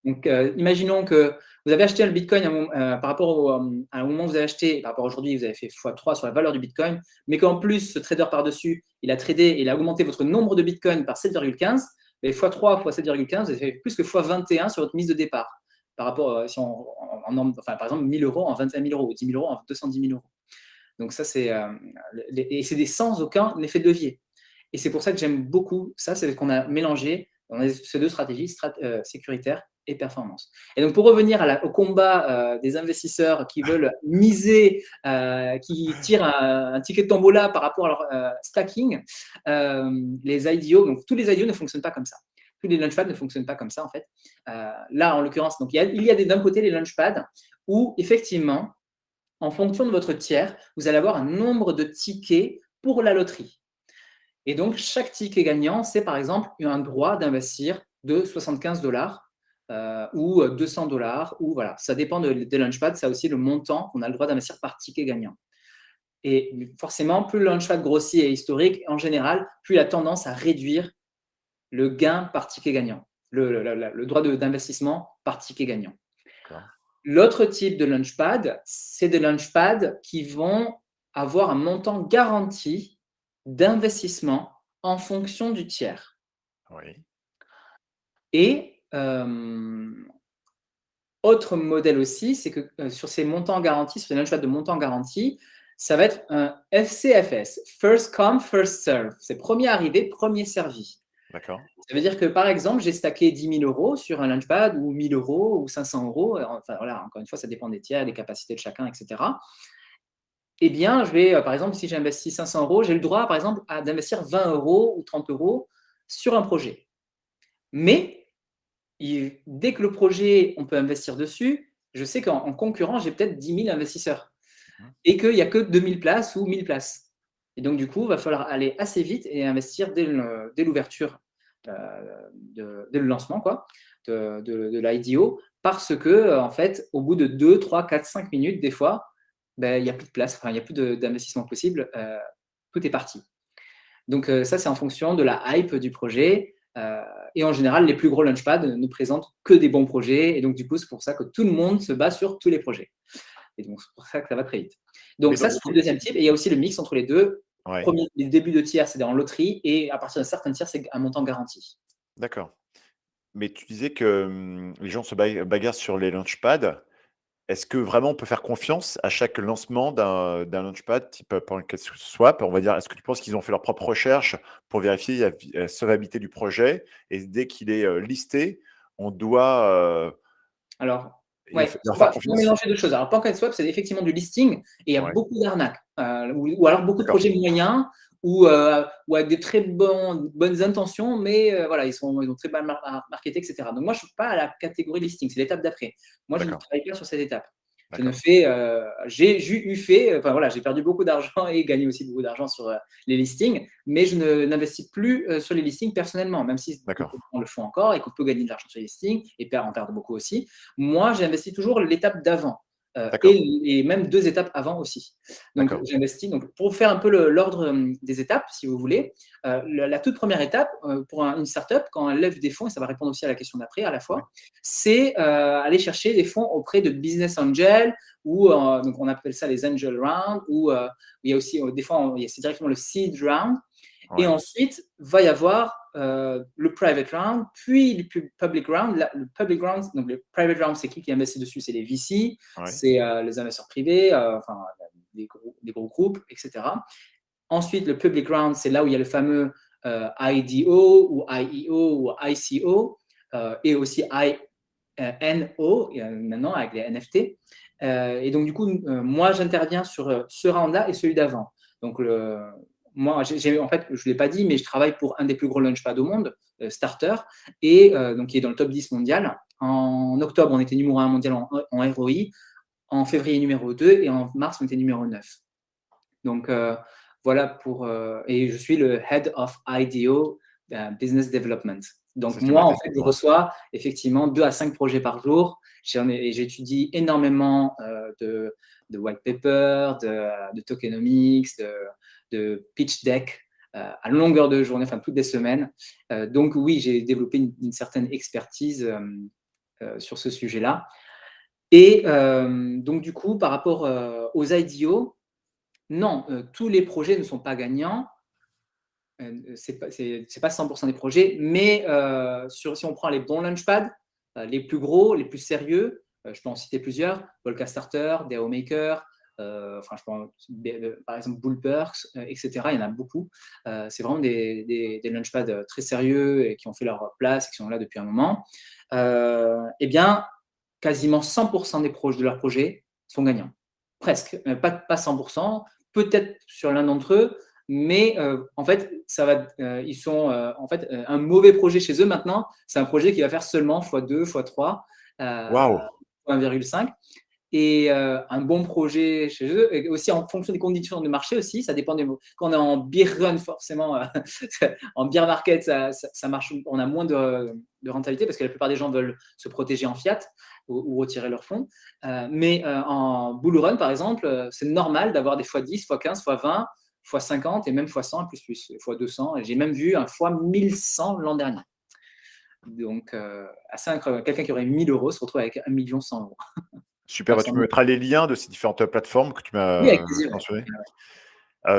Donc, imaginons que vous avez acheté le Bitcoin par rapport à un moment où vous avez acheté, par rapport à aujourd'hui, vous avez fait x3 sur la valeur du Bitcoin, mais qu'en plus, ce trader par-dessus, il a tradé et il a augmenté votre nombre de Bitcoin par 7,15, et x3 fois 7,15, vous avez fait plus que x21 sur votre mise de départ. Par rapport, si enfin, par exemple, 1000 euros en 21 000 euros, ou 10 000 euros en 210 000 euros. Donc, ça, c'est sans aucun effet de levier. Et c'est pour ça que j'aime beaucoup ça, c'est qu'on a mélangé ces deux stratégies, sécuritaire et performance. Et donc, pour revenir au combat des investisseurs qui veulent miser, qui tirent un ticket de tombola par rapport à leur stacking, les IDO, donc tous les IDO ne fonctionnent pas comme ça. Tous les launchpads ne fonctionnent pas comme ça, en fait. Là, en l'occurrence, donc, il y a d'un côté les launchpads où, effectivement, en fonction de votre tiers, vous allez avoir un nombre de tickets pour la loterie. Et donc, chaque ticket gagnant, c'est par exemple un droit d'investir de 75 dollars ou 200 dollars, ou voilà, ça dépend des launchpads, ça aussi le montant qu'on a le droit d'investir par ticket gagnant. Et forcément, plus le launchpad grossit et historique, en général, plus il a tendance à réduire le gain par ticket gagnant, le droit d'investissement par ticket gagnant. d'accord. L'autre type de launchpad, c'est des launchpads qui vont avoir un montant garanti d'investissement en fonction du tiers. Oui, Et autre modèle aussi, c'est que sur ces montants garantis, sur les launchpads de montants garantis, ça va être un FCFS, First Come, First Serve. C'est premier arrivé, premier servi. d'accord. Ça veut dire que, par exemple, j'ai stacké 10 000 euros sur un launchpad, ou 1 000 euros, ou 500 euros. Enfin, voilà, encore une fois, ça dépend des tiers, des capacités de chacun, etc. Eh bien, je vais, par exemple, si j'investis 500 euros, j'ai le droit, par exemple, d'investir 20 euros ou 30 euros sur un projet. Mais dès que le projet, on peut investir dessus, je sais qu'en concurrent, j'ai peut-être 10 000 investisseurs Mhm. et qu'il n'y a que 2000 places ou 1000 places. Et donc, du coup, il va falloir aller assez vite et investir dès l'ouverture, dès le lancement quoi, de l'IDO, parce que, en fait, au bout de 2, 3, 4, 5 minutes, des fois, il n'y a plus de place, enfin, il n'y a plus d'investissement possible, tout est parti. Donc, ça, c'est en fonction de la hype du projet. Et en général, les plus gros launchpads ne présentent que des bons projets. Et donc, du coup, c'est pour ça que tout le monde se bat sur tous les projets. Et donc, c'est pour ça que ça va très vite. Donc, Mais ça, donc, c'est le deuxième type. Et il y a aussi le mix entre les deux. ouais, Les débuts de tiers, c'est en loterie. Et à partir d'un certain tiers, c'est un montant garanti. d'accord. Mais tu disais que les gens se bagarrent sur les launchpads. Est-ce que vraiment on peut faire confiance à chaque lancement d'un launchpad type PancakeSwap? On va dire, est-ce que tu penses qu'ils ont fait leurs propres recherches pour vérifier la solvabilité du projet et dès qu'il est listé, on doit Alors, leur ouais, leur il faire faut confiance? mélanger deux choses. Alors, PancakeSwap, c'est effectivement du listing et il y a Ouais, beaucoup d'arnaques. Ou alors beaucoup de d'accord, projets moyens ou avec des très bonnes intentions, mais voilà, ils ont très mal marketé, etc. Donc, moi, je ne suis pas à la catégorie listing, c'est l'étape d'après. Moi, je ne d'accord, travaille pas sur cette étape. Je ne d'accord, fais, enfin voilà, j'ai perdu beaucoup d'argent et gagné aussi beaucoup d'argent sur les listings, mais je n'investis plus sur les listings personnellement, même si beaucoup d'accord, de gens le font encore et qu'on peut gagner de l'argent sur les listings et en perdre beaucoup aussi. Moi, j'investis toujours l'étape d'avant d'accord, et même 2 étapes avant aussi. Donc, d'accord. j'investis. Donc, pour faire un peu l'ordre des étapes, si vous voulez, la toute première étape pour une startup, quand elle lève des fonds, et ça va répondre aussi à la question d'après à la Ouais, fois, c'est aller chercher des fonds auprès de business angels ou donc on appelle ça les angel rounds ou il y a aussi des fois c'est directement le seed round. Et Ouais. ensuite, va y avoir le private round, puis le public round. Le public round, donc le private round, c'est qui investit dessus? C'est les VC, Ouais. c'est les investisseurs privés, enfin, des gros groupes, etc. Ensuite, le public round, c'est là où il y a le fameux IDO ou IEO ou ICO et aussi INO maintenant avec les NFT. Et donc, du coup, moi, j'interviens sur ce round-là et celui d'avant. Donc, moi, en fait, je ne l'ai pas dit, mais je travaille pour un des plus gros launchpads au monde, Starter, et donc qui est dans le top 10 mondial. En octobre, on était numéro 1 mondial en ROI. En février, numéro 2. Et en mars, on était numéro 9. Donc, voilà pour. Et je suis le Head of IDO Business Development. C'est Donc, ce que tu m'as moi, en dit, fait, je reçois effectivement 2 à 5 projets par jour. J'étudie énormément de white paper, de tokenomics, de pitch deck à longueur de journée, enfin toutes les semaines. Donc, oui, j'ai développé une certaine expertise sur ce sujet-là. Et donc, du coup, par rapport aux IDO, non, tous les projets ne sont pas gagnants. C'est pas 100% des projets, mais si on prend les bons launchpads, les plus gros, les plus sérieux, je peux en citer plusieurs, Volca Starter, DAO Maker, enfin, je pense, par exemple Bullperks, etc. Il y en a beaucoup. C'est vraiment des launchpads très sérieux et qui ont fait leur place et qui sont là depuis un moment. Eh bien, quasiment 100% de leurs projets sont gagnants. Presque, pas 100%, peut-être sur l'un d'entre eux, mais en fait, ils sont en fait un mauvais projet chez eux maintenant. C'est un projet qui va faire seulement x2, x3, Waouh! 1,5. Et un bon projet chez eux, et aussi en fonction des conditions de marché aussi, ça dépend quand on est en bear run, forcément, en bear market, ça marche, on a moins de rentabilité parce que la plupart des gens veulent se protéger en fiat ou retirer leurs fonds. Mais en bull run, par exemple, c'est normal d'avoir des x10, x15, x20, x50 et même x100, x200. Et j'ai même vu un x1100 l'an dernier. Donc, assez incroyable. Quelqu'un qui aurait 1000 euros se retrouve avec 1 100 000 €. Super, bah, tu me mettras les liens de ces différentes plateformes que tu Oui, avec m'as plaisir. mentionnées.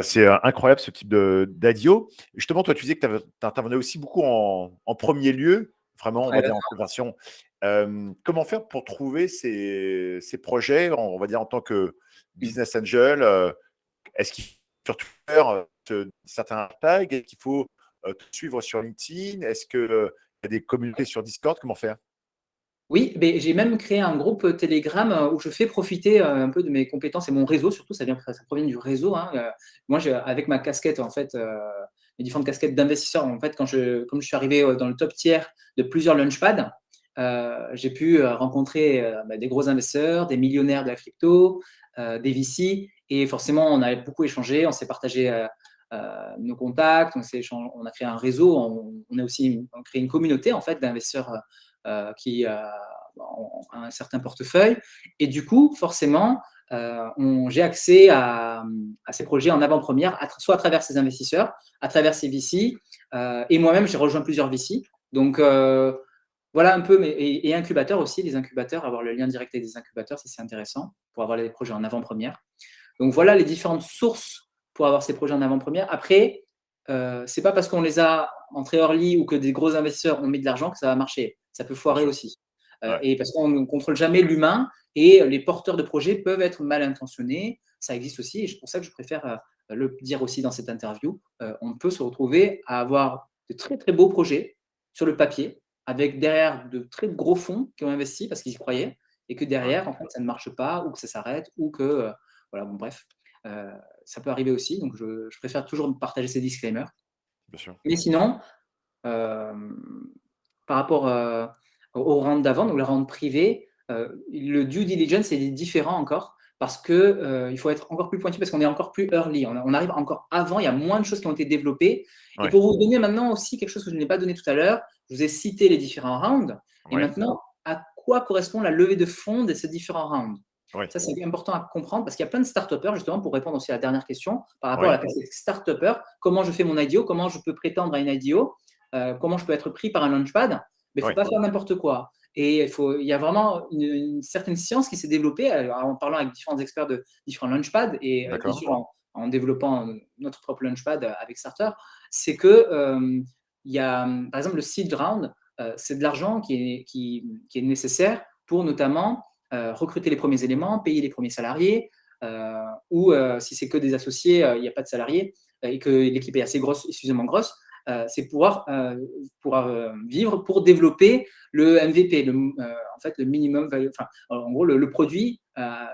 C'est incroyable ce type d'ADIO. Justement, toi, tu disais que tu intervenais aussi beaucoup en premier lieu, vraiment, on va dire en conversion. Comment faire pour trouver ces projets, on va dire en tant que business angel? Est-ce qu'il faut sur Twitter certains tags? Est-ce qu'il faut te suivre sur LinkedIn? Est-ce qu'il y a des communautés sur Discord? Comment faire? Oui, mais j'ai même créé un groupe Telegram où je fais profiter un peu de mes compétences et mon réseau, surtout, ça provient du réseau, hein. Moi, avec ma casquette, en fait, les différentes casquettes d'investisseur, en fait, comme je suis arrivé dans le top tiers de plusieurs launchpads, j'ai pu rencontrer des gros investisseurs, des millionnaires de la crypto, des VC, et forcément, on a beaucoup échangé, on s'est partagé nos contacts, on a créé un réseau, on a aussi créé une communauté, en fait, d'investisseurs qui ont un certain portefeuille. Et du coup, forcément, j'ai accès à ces projets en avant-première, soit à travers ces investisseurs, à travers ces VC. Et moi-même, j'ai rejoint plusieurs VC. Donc, voilà un peu, et incubateurs aussi, les incubateurs, avoir le lien direct avec des incubateurs, ça c'est intéressant pour avoir les projets en avant-première. Donc voilà les différentes sources pour avoir ces projets en avant-première. Après, c'est pas parce qu'on les a en très early ou que des gros investisseurs ont mis de l'argent que ça va marcher. Ça peut Bien foirer sûr. aussi. Ouais. Et parce qu'on ne contrôle jamais l'humain et les porteurs de projets peuvent être mal intentionnés. Ça existe aussi et c'est pour ça que je préfère le dire aussi dans cette interview. On peut se retrouver à avoir de très très beaux projets sur le papier avec derrière de très gros fonds qui ont investi parce qu'ils y croyaient et que Ouais, derrière, en fait, ça ne marche pas ou que ça s'arrête ou que, voilà, bon, bref, ça peut arriver aussi. Donc, je préfère toujours partager ces disclaimers. bien sûr. Mais sinon, par rapport au round d'avant, donc le round privé, le due diligence est différent encore parce que il faut être encore plus pointu parce qu'on est encore plus early. On arrive encore avant, il y a moins de choses qui ont été développées. Et Ouais. pour vous donner maintenant aussi quelque chose que je n'ai pas donné tout à l'heure, je vous ai cité les différents rounds. Et Ouais. maintenant, à quoi correspond la levée de fonds de ces différents rounds? Ouais. Ça, c'est important à comprendre parce qu'il y a plein de start-upers, justement, pour répondre aussi à la dernière question, par rapport à Ouais. la casquette start-upper, comment je fais mon IDO, comment je peux prétendre à une IDO, comment je peux être pris par un launchpad, mais il ne faut Ouais. pas faire n'importe quoi. Et il y a vraiment une certaine science qui s'est développée en parlant avec différents experts de différents launchpads et bien D'accord. sûr en développant notre propre Launchpad avec Starter, c'est que il y a, par exemple, le seed round, c'est de l'argent qui est nécessaire pour notamment recruter les premiers éléments, payer les premiers salariés, ou si c'est que des associés, il n'y a pas de salariés et que l'équipe est assez grosse, suffisamment grosse, c'est pouvoir vivre pour développer le MVP, en fait, le minimum value, enfin, en gros, le produit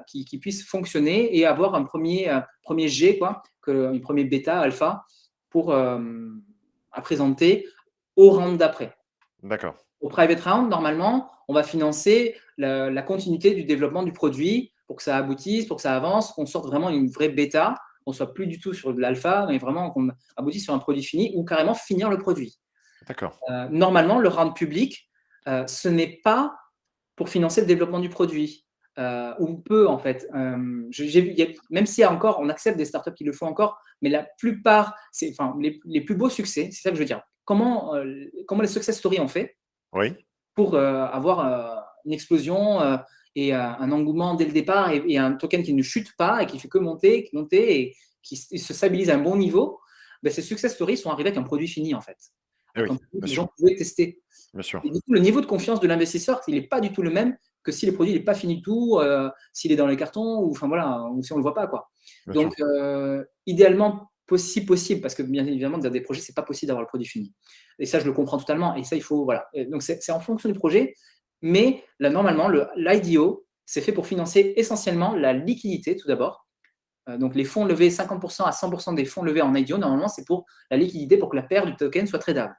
qui puisse fonctionner et avoir un premier G, quoi, une première bêta, alpha, pour à présenter au round d'après. D'accord. Au private round, normalement, on va financer la continuité du développement du produit pour que ça aboutisse, pour que ça avance, qu'on sorte vraiment une vraie bêta, qu'on soit plus du tout sur de l'alpha, mais vraiment qu'on aboutisse sur un produit fini ou carrément finir le produit. D'accord. Normalement, le round public, ce n'est pas pour financer le développement du produit. Ou peu en fait. J'ai vu, même s'il y a encore, on accepte des startups qui le font encore, mais la plupart, enfin, les plus beaux succès, c'est ça que je veux dire. Comment les success stories ont fait Oui. pour avoir une explosion et un engouement dès le départ et un token qui ne chute pas et qui fait que monter et qui se stabilise à un bon niveau, ben, ces success stories sont arrivés avec un produit fini en fait. Eh Avec oui, un produit que bien les sûr. gens pouvaient tester. Bien sûr. Et du coup, le niveau de confiance de l'investisseur, il n'est pas du tout le même que si le produit n'est pas fini du tout, s'il est dans les cartons, ou, enfin, voilà, ou si on ne le voit pas. Quoi. Bien sûr. Donc, idéalement, si possible, parce que bien évidemment, dans des projets, ce n'est pas possible d'avoir le produit fini. Et ça, je le comprends totalement. Et ça, il faut. Voilà. Et donc, c'est en fonction du projet. Mais là, normalement, l'IDO, c'est fait pour financer essentiellement la liquidité, tout d'abord. Donc, les fonds levés, 50% à 100% des fonds levés en IDO, normalement, c'est pour la liquidité, pour que la paire du token soit tradable.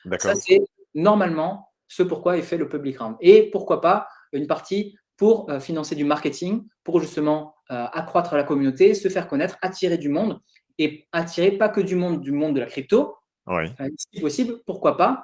Ça, D'accord. c'est normalement ce pourquoi est fait le public round. Et pourquoi pas une partie pour financer du marketing, pour justement accroître la communauté, se faire connaître, attirer du monde, et attirer pas que du monde de la crypto, Oui. si possible, pourquoi pas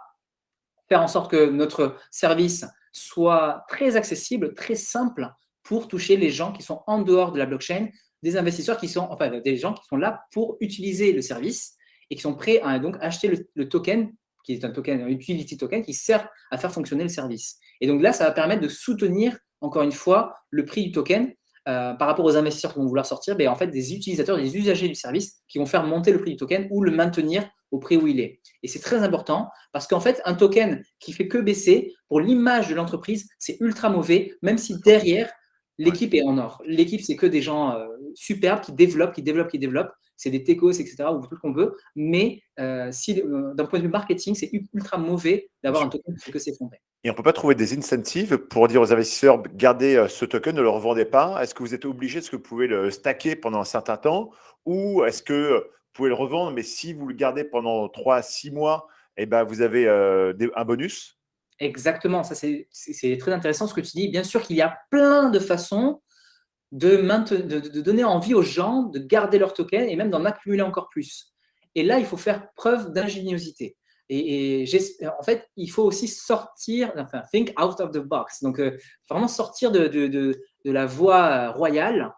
faire en sorte que notre service soit très accessible, très simple pour toucher les gens qui sont en dehors de la blockchain, des investisseurs qui sont, enfin des gens qui sont là pour utiliser le service et qui sont prêts à donc acheter le token, qui est un token, un utility token qui sert à faire fonctionner le service. Et donc là, ça va permettre de soutenir, encore une fois, le prix du token par rapport aux investisseurs qui vont vouloir sortir, en fait, des utilisateurs, des usagers du service qui vont faire monter le prix du token ou le maintenir au prix où il est. Et c'est très important parce qu'en fait, un token qui fait que baisser, pour l'image de l'entreprise, c'est ultra mauvais, même si derrière, Ouais. l'équipe est en or. L'équipe, c'est que des gens superbes qui développent. C'est des techos, etc., ou tout ce qu'on veut. Mais d'un point de vue marketing, c'est ultra mauvais Bien d'avoir un sûr. token qui fait que s'effondrer. Et on ne peut pas trouver des incentives pour dire aux investisseurs, gardez ce token, ne le revendez pas. Est-ce que vous êtes obligé, est-ce que vous pouvez le stacker pendant un certain temps ou est-ce que vous pouvez le revendre, mais si vous le gardez pendant 3 à 6 mois, eh ben, vous avez un bonus? Exactement, ça c'est très intéressant ce que tu dis. Bien sûr qu'il y a plein de façons de donner envie aux gens de garder leur token et même d'en accumuler encore plus. Et là, il faut faire preuve d'ingéniosité. Et en fait, il faut aussi sortir, enfin, think out of the box. Donc, vraiment sortir de la voie royale,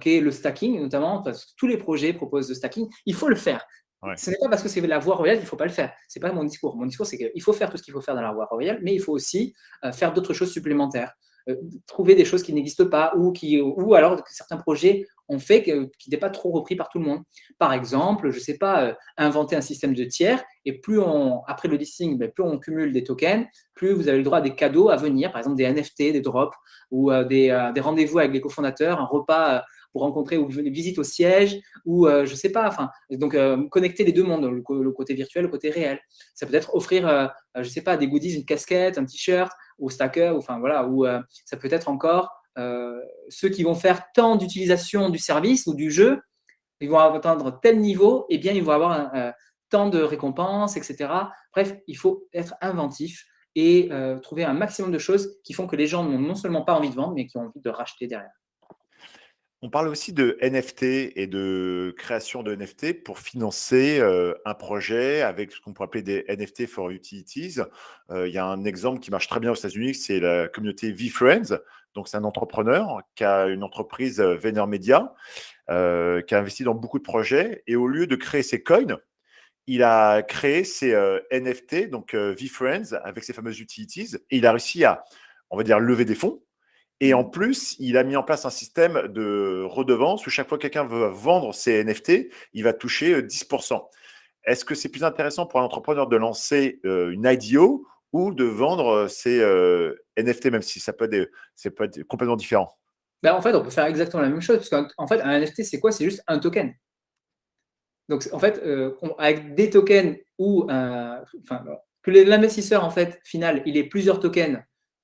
qui est le stacking, notamment, parce que tous les projets proposent le stacking. Il faut le faire. Ouais. Ce n'est pas parce que c'est la voie royale qu'il ne faut pas le faire. Ce n'est pas mon discours. Mon discours, c'est qu'il faut faire tout ce qu'il faut faire dans la voie royale, mais il faut aussi faire d'autres choses supplémentaires. Trouver des choses qui n'existent pas ou alors que certains projets ont fait qui n'étaient pas trop repris par tout le monde. Par exemple, je ne sais pas, inventer un système de tiers et après le listing, plus on cumule des tokens, plus vous avez le droit à des cadeaux à venir, par exemple des NFT, des drops ou des rendez-vous avec les cofondateurs, un repas pour rencontrer ou une visite au siège ou je ne sais pas, enfin, donc connecter les deux mondes, le côté virtuel, le côté réel. Ça peut être offrir, je ne sais pas, des goodies, une casquette, un t-shirt, ou stacker, enfin voilà, ou ça peut être encore ceux qui vont faire tant d'utilisation du service ou du jeu, ils vont atteindre tel niveau, et bien ils vont avoir tant de récompenses, etc. Bref, il faut être inventif et trouver un maximum de choses qui font que les gens n'ont non seulement pas envie de vendre, mais qui ont envie de racheter derrière. On parle aussi de NFT et de création de NFT pour financer un projet avec ce qu'on pourrait appeler des NFT for Utilities. Il y a un exemple qui marche très bien aux États-Unis, c'est la communauté VeeFriends. Donc, c'est un entrepreneur qui a une entreprise VaynerMedia, qui a investi dans beaucoup de projets. Et au lieu de créer ses coins, il a créé ses NFT, donc VeeFriends, avec ses fameuses utilities. Et il a réussi à, on va dire, lever des fonds. Et en plus, il a mis en place un système de redevance où chaque fois que quelqu'un veut vendre ses NFT, il va toucher 10%. Est-ce que c'est plus intéressant pour un entrepreneur de lancer une IDO ou de vendre ses NFT, même si ça peut être complètement différent? Ben, en fait, on peut faire exactement la même chose, parce qu'en fait, un NFT, c'est quoi? C'est juste un token. Donc, en fait, avec des tokens ou enfin, que l'investisseur, en fait, final, il ait plusieurs tokens,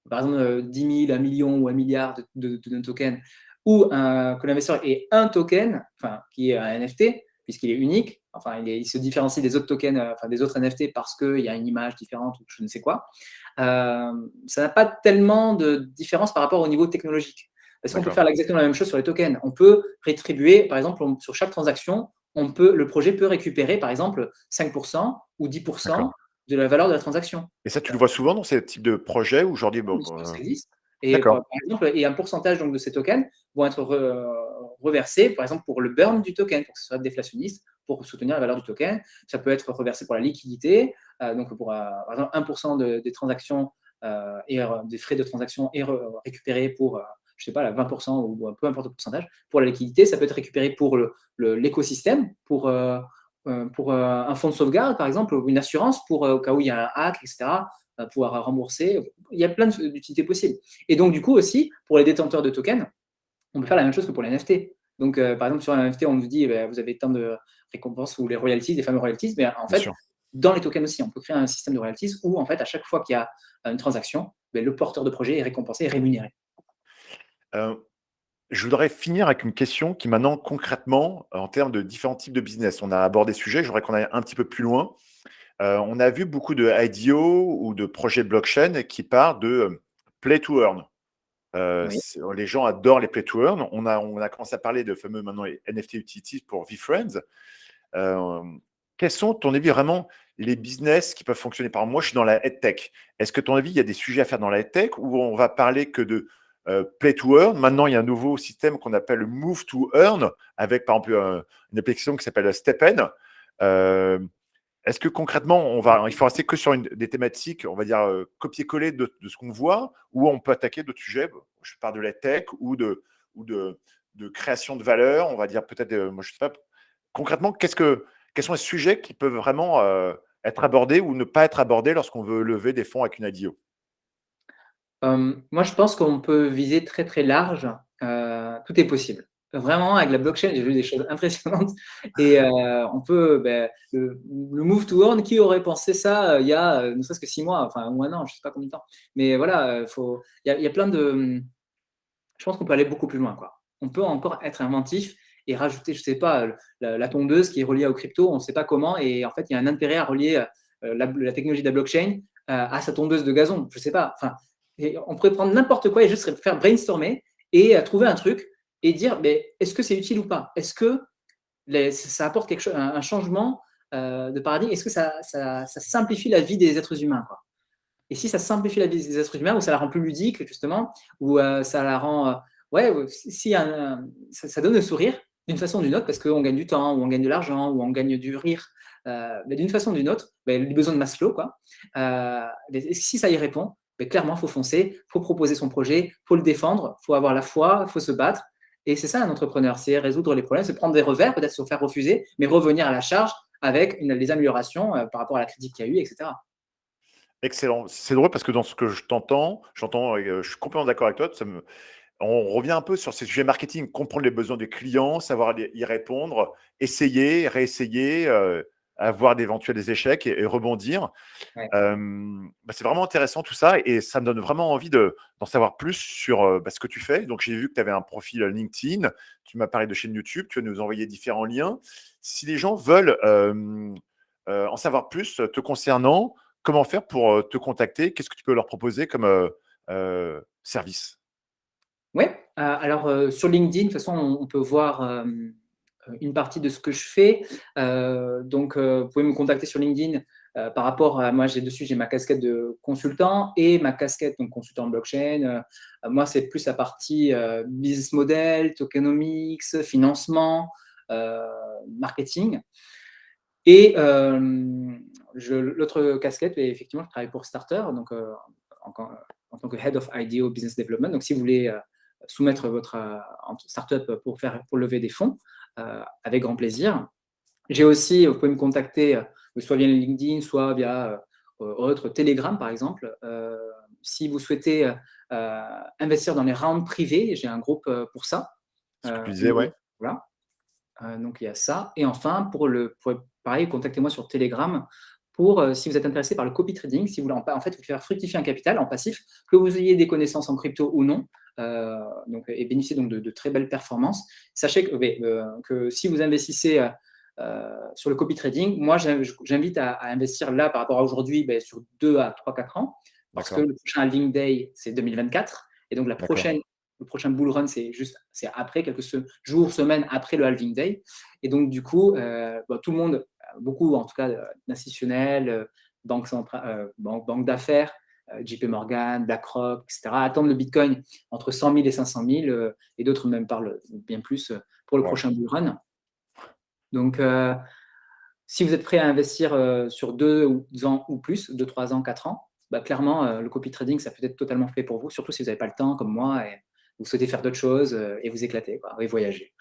par exemple 10 000, 1 million ou 1 milliard de tokens, ou que l'investisseur ait un token, enfin, qui est un NFT, puisqu'il est unique, enfin, il se différencie des autres tokens, enfin, des autres NFT parce qu'il y a une image différente ou je ne sais quoi. Ça n'a pas tellement de différence par rapport au niveau technologique. Parce qu'on peut D'accord. faire exactement la même chose sur les tokens. On peut rétribuer, par exemple, sur chaque transaction, le projet peut récupérer, par exemple, 5% ou 10% D'accord. de la valeur de la transaction. Et ça, tu le vois souvent dans ces types de projets où aujourd'hui, Oui, bon, bien sûr, ça existe. Et d'accord, par exemple, un pourcentage donc, de ces tokens vont être reversés, par exemple, pour le burn du token, pour que ce soit déflationniste, pour soutenir la valeur du token. Ça peut être reversé pour la liquidité, donc pour, par exemple, 1% des transactions et des frais de transaction est récupéré pour, je sais pas, 20% ou peu importe le pourcentage. Pour la liquidité, ça peut être récupéré pour l'écosystème, pour un fonds de sauvegarde, par exemple, ou une assurance pour au cas où il y a un hack, etc., pouvoir rembourser. Il y a plein d'utilités possibles. Et donc, du coup, aussi, pour les détenteurs de tokens, on peut faire la même chose que pour les NFT. Donc, par exemple, sur un NFT, on nous dit, vous avez tant de récompenses ou les royalties, les fameux royalties. Mais en bien fait, sûr. dans les tokens aussi, on peut créer un système de royalties où, en fait, à chaque fois qu'il y a une transaction, le porteur de projet est récompensé et rémunéré. Euh, je voudrais finir avec une question qui maintenant, concrètement, en termes de différents types de business, on a abordé ce sujet, je voudrais qu'on aille un petit peu plus loin. On a vu beaucoup de IDO ou de projets blockchain qui partent de play to earn. Oui. Les gens adorent les play to earn. On a commencé à parler de fameux maintenant les NFT utilities pour VFriends. Euh, Quels sont, à ton avis, vraiment les business qui peuvent fonctionner? Par exemple, moi, je suis dans la headtech. Est-ce que, à ton avis, il y a des sujets à faire dans la headtech où on va parler que de play to earn? Maintenant, il y a un nouveau système qu'on appelle le move to earn, avec par exemple une application qui s'appelle Stepen. Euh, Est-ce que concrètement, il faut rester que sur des thématiques, on va dire, copier-coller de ce qu'on voit, ou on peut attaquer d'autres sujets? Je parle de la tech ou de création de valeur, on va dire peut-être, moi je sais pas. Concrètement, quels sont les sujets qui peuvent vraiment être abordés ou ne pas être abordés lorsqu'on veut lever des fonds avec une IDO? Moi, je pense qu'on peut viser très, très large. Tout est possible. Vraiment, avec la blockchain, j'ai vu des choses impressionnantes et on peut, le move to earn, qui aurait pensé ça, il y a, ne serait-ce que 6 mois, enfin ou 1 an, je sais pas combien de temps. Mais voilà, il y a plein de, je pense qu'on peut aller beaucoup plus loin, quoi. On peut encore être inventif et rajouter, je sais pas, la tondeuse qui est reliée au crypto, on ne sait pas comment et en fait, il y a un intérêt à relier, la technologie de la blockchain, à sa tondeuse de gazon. Je sais pas, enfin, et on pourrait prendre n'importe quoi et juste faire brainstormer et trouver un truc et dire: «Mais est-ce que c'est utile ou pas? Est-ce que ça apporte quelque chose, un changement, de paradigme? Est-ce que ça simplifie la vie des êtres humains, quoi?» Et si ça simplifie la vie des êtres humains, ou ça la rend plus ludique, justement, ou ça la rend. Ouais, si ça donne le sourire d'une façon ou d'une autre, parce qu'on gagne du temps, ou on gagne de l'argent, ou on gagne du rire, mais d'une façon ou d'une autre, les besoins de Maslow, quoi. Mais si ça y répond, clairement, il faut foncer, il faut proposer son projet, il faut le défendre, il faut avoir la foi, il faut se battre. Et c'est ça un entrepreneur, c'est résoudre les problèmes, c'est prendre des revers, peut-être se faire refuser, mais revenir à la charge avec les améliorations par rapport à la critique qu'il y a eu, etc. Excellent. C'est drôle parce que dans ce que je t'entends, je suis complètement d'accord avec toi. On revient un peu sur ces sujets marketing, comprendre les besoins des clients, savoir y répondre, essayer, réessayer, avoir d'éventuels échecs et rebondir. Ouais. C'est vraiment intéressant tout ça et ça me donne vraiment envie d'en savoir plus sur ce que tu fais. Donc, j'ai vu que tu avais un profil LinkedIn, tu m'as parlé de chaîne YouTube, tu vas nous envoyer différents liens. Si les gens veulent en savoir plus te concernant, comment faire pour te contacter? Qu'est-ce que tu peux leur proposer comme service? Ouais, alors, sur LinkedIn, de toute façon, on peut voir, une partie de ce que je fais. Donc, vous pouvez me contacter sur LinkedIn, par rapport à moi, j'ai ma casquette de consultant et ma casquette, donc consultant blockchain. Moi, c'est plus la partie, business model, tokenomics, financement, heu, marketing. Et l'autre casquette, effectivement, je travaille pour Starter, donc en tant que Head of IDO Business Development. Donc, si vous voulez soumettre votre startup pour lever des fonds, avec grand plaisir. J'ai aussi, vous pouvez me contacter soit via LinkedIn, soit via autre Telegram, par exemple. Si vous souhaitez investir dans les rounds privés, j'ai un groupe pour ça. Ce que tu disais, ouais. Voilà. Donc, il y a ça. Et enfin, pareil, contactez-moi sur Telegram pour, si vous êtes intéressé par le copy trading, si vous voulez en fait faire fructifier un capital en passif, que vous ayez des connaissances en crypto ou non, et bénéficier donc de très belles performances. Sachez que si vous investissez sur le copy trading, moi, j'invite à investir là par rapport à aujourd'hui sur 2 à 3, 4 ans, parce que le prochain halving day, c'est 2024. Et donc, le prochain bull run, c'est après, quelques jours, semaines après le halving day. Et donc, du coup, tout le monde, beaucoup en tout cas d'institutionnels, banques d'affaires, JP Morgan, BlackRock, etc., attendent le Bitcoin entre 100 000 et 500 000, et d'autres même parlent bien plus pour le prochain bull run. Donc, si vous êtes prêt à investir sur 2 ans ou plus, 2, 3 ans, 4 ans, clairement, le copy trading, ça peut être totalement fait pour vous, surtout si vous n'avez pas le temps, comme moi, et vous souhaitez faire d'autres choses et vous éclater, et voyager.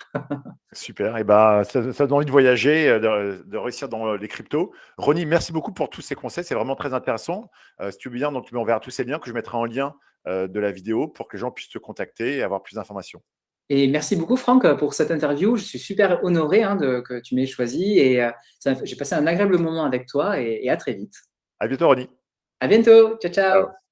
Super. Et ça donne envie de voyager, de réussir dans les cryptos. Ronnie, merci beaucoup pour tous ces conseils. C'est vraiment très intéressant. Si tu veux bien, donc tu m'enverras tous ces liens que je mettrai en lien de la vidéo pour que les gens puissent te contacter et avoir plus d'informations. Et merci beaucoup, Franck, pour cette interview. Je suis super honoré que tu m'aies choisi, et j'ai passé un agréable moment avec toi, et à très vite. À bientôt, Ronnie. À bientôt. Ciao, ciao. Ciao.